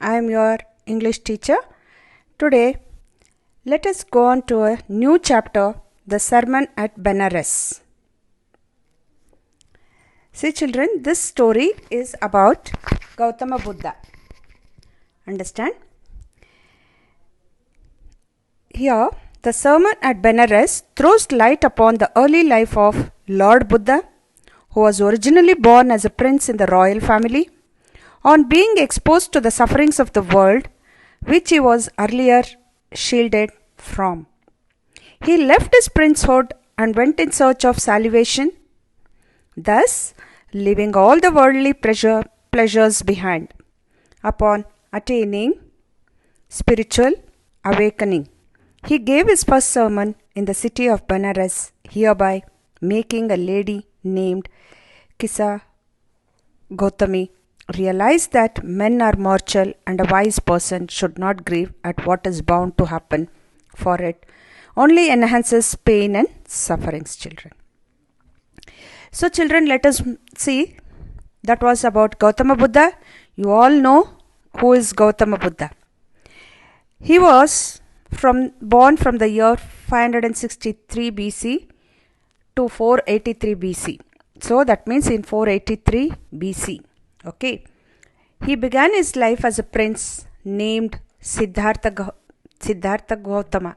I am your English teacher. Today, let us go on to a new chapter, the Sermon at Benares. See children, this story is about Gautama Buddha. Understand? Here, the Sermon at Benares throws light upon the early life of Lord Buddha, who was originally born as a prince in the royal family. On being exposed to the sufferings of the world, which he was earlier shielded from, he left his princehood and went in search of salvation, thus leaving all the worldly pleasures behind. Upon attaining spiritual awakening, he gave his first sermon in the city of Benares, hereby making a lady named Kisa Gautami realize that men are mortal and a wise person should not grieve at what is bound to happen, for it only enhances pain and sufferings, children. So children, let us see, that was about Gautama Buddha. You all know who is Gautama Buddha. He was born from the year 563 BC to 483 BC. So that means in 483 BC. Okay. He began his life as a prince named Siddhartha Gautama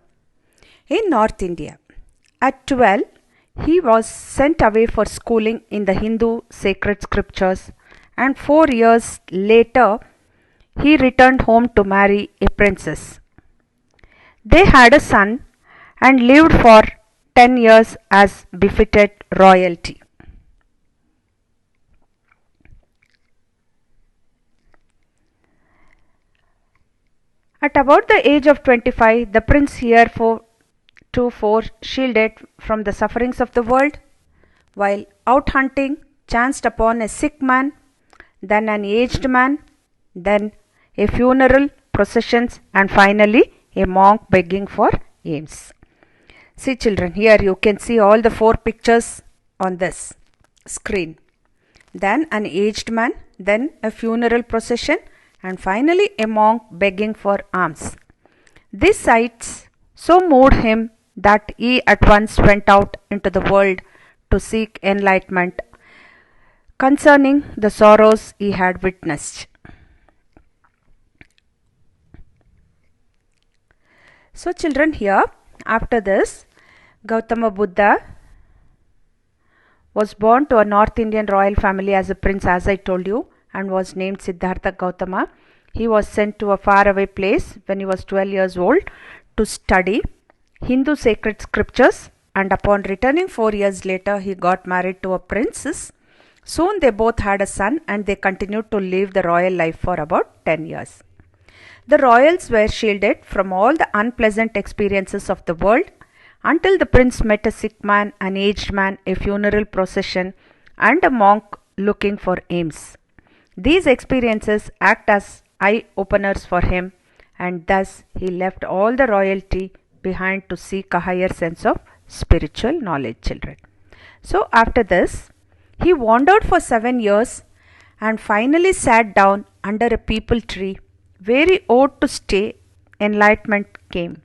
in North India. At 12, he was sent away for schooling in the Hindu sacred scriptures, and 4 years later, he returned home to marry a princess. They had a son and lived for 10 years as befitted royalty. At about the age of 25, the prince heretofore shielded from the sufferings of the world, while out hunting, chanced upon a sick man, then an aged man, then a funeral processions, and finally a monk begging for alms. See children, here you can see all the 4 pictures on this screen. Then an aged man, then a funeral procession, and finally a monk begging for alms. These sights so moved him that he at once went out into the world to seek enlightenment concerning the sorrows he had witnessed. So children, here after this, Gautama Buddha was born to a North Indian royal family as a prince, as I told you, and was named Siddhartha Gautama. He was sent to a faraway place when he was 12 years old to study Hindu sacred scriptures, and upon returning 4 years later, he got married to a princess. Soon they both had a son, and they continued to live the royal life for about 10 years. The royals were shielded from all the unpleasant experiences of the world until the prince met a sick man, an aged man, a funeral procession, and a monk looking for alms. These experiences act as eye-openers for him, and thus he left all the royalty behind to seek a higher sense of spiritual knowledge, children. So after this, he wandered for 7 years and finally sat down under a peepal tree where he ought to stay. Enlightenment came.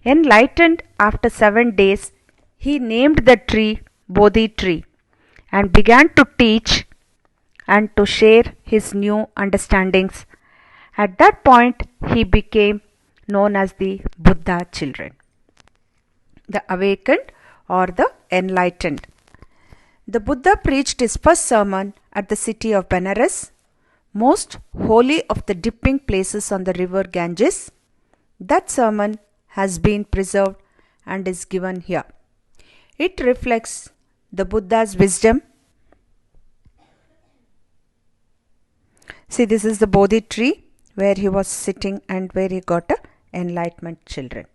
Enlightened after 7 days, he named the tree Bodhi tree and began to teach and to share his new understandings. At that point, he became known as the Buddha, children, the awakened or the enlightened. The Buddha preached his first sermon at the city of Benares, most holy of the dipping places on the river Ganges. That sermon has been preserved and is given here. It reflects the Buddha's wisdom. See, this is the Bodhi tree where he was sitting and where he got enlightenment, children.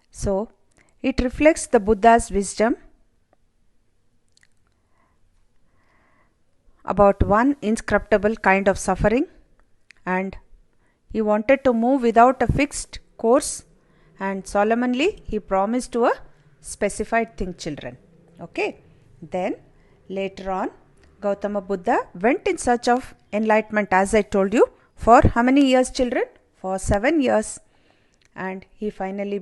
So, it reflects the Buddha's wisdom about one inscrutable kind of suffering, and he wanted to move without a fixed course, and solemnly he promised to a specified thing, children. Okay. Then later on, Gautama Buddha went in search of enlightenment, as I told you, For how many years, children? For 7 years. And he finally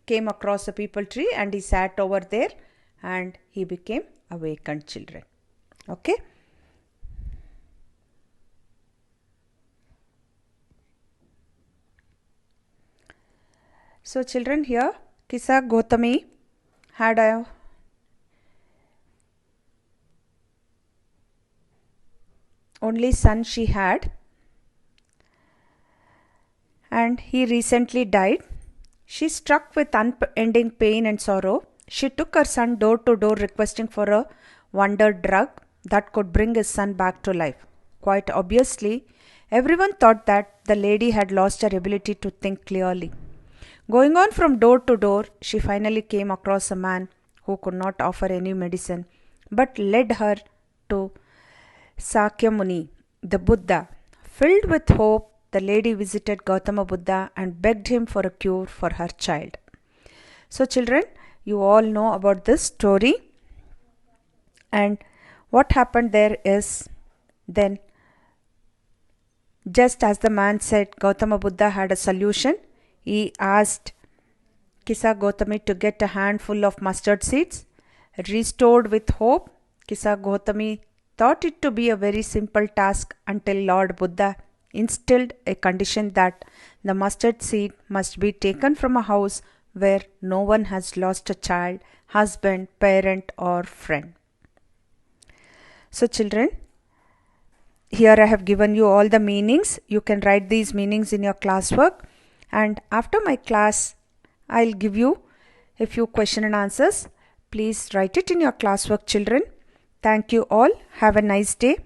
came across a peepal tree, and he sat over there and he became awakened, children. Okay. So children, here Kisa Gautami had a only son she had, and he recently died. She, struck with unending pain and sorrow, she took her son door to door requesting for a wonder drug that could bring his son back to life. Quite obviously, everyone thought that the lady had lost her ability to think clearly. Going on from door to door, she finally came across a man who could not offer any medicine but led her to Sakyamuni, the Buddha. Filled with hope, the lady visited Gautama Buddha and begged him for a cure for her child. So children, you all know about this story, and what happened there is, then just as the man said, Gautama Buddha had a solution. He asked Kisa Gautami to get a handful of mustard seeds. Restored with hope, Kisa Gautami thought it to be a very simple task until Lord Buddha instilled a condition that the mustard seed must be taken from a house where no one has lost a child, husband, parent, or friend. So children, here I have given you all the meanings. You can write these meanings in your classwork, and after my class I'll give you a few question and answers. Please write it in your classwork, children. Thank you all. Have a nice day.